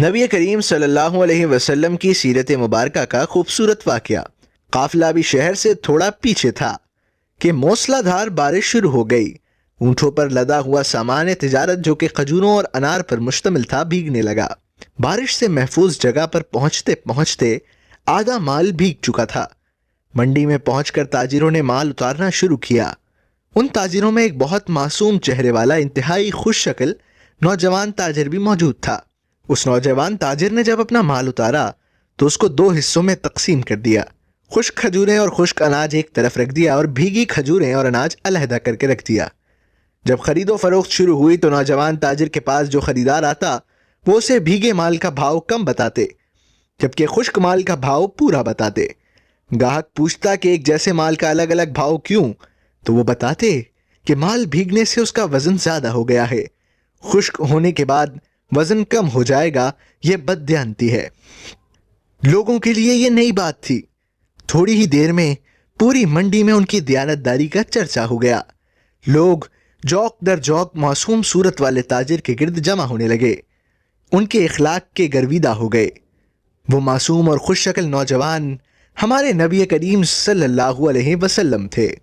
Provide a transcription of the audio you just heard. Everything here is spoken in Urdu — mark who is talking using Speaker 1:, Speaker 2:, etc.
Speaker 1: نبی کریم صلی اللہ علیہ وسلم کی سیرت مبارکہ کا خوبصورت واقعہ۔ قافلہ بھی شہر سے تھوڑا پیچھے تھا کہ موسلا دھار بارش شروع ہو گئی۔ اونٹوں پر لدا ہوا سامان تجارت جو کہ کھجوروں اور انار پر مشتمل تھا بھیگنے لگا۔ بارش سے محفوظ جگہ پر پہنچتے پہنچتے آدھا مال بھیگ چکا تھا۔ منڈی میں پہنچ کر تاجروں نے مال اتارنا شروع کیا۔ ان تاجروں میں ایک بہت معصوم چہرے والا انتہائی خوش شکل نوجوان تاجر بھی موجود تھا۔ اس نوجوان تاجر نے جب اپنا مال اتارا تو اس کو دو حصوں میں تقسیم کر دیا۔ خشک کھجوریں اور خشک اناج ایک طرف رکھ دیا اور بھیگی کھجوریں اور اناج علیحدہ کر کے رکھ دیا۔ جب خرید و فروخت شروع ہوئی تو نوجوان تاجر کے پاس جو خریدار آتا وہ اسے بھیگے مال کا بھاؤ کم بتاتے جبکہ خشک مال کا بھاؤ پورا بتاتے۔ گاہک پوچھتا کہ ایک جیسے مال کا الگ الگ بھاؤ کیوں، تو وہ بتاتے کہ مال بھیگنے سے اس کا وزن زیادہ ہو گیا ہے، خشک ہونے کے بعد وزن کم ہو جائے گا، یہ بددیانتی ہے۔ لوگوں کے لیے یہ نئی بات تھی۔ تھوڑی ہی دیر میں پوری منڈی میں ان کی دیانتداری کا چرچا ہو گیا۔ لوگ جوق در جوق معصوم صورت والے تاجر کے گرد جمع ہونے لگے، ان کے اخلاق کے گرویدہ ہو گئے۔ وہ معصوم اور خوش شکل نوجوان ہمارے نبی کریم صلی اللہ علیہ وسلم تھے۔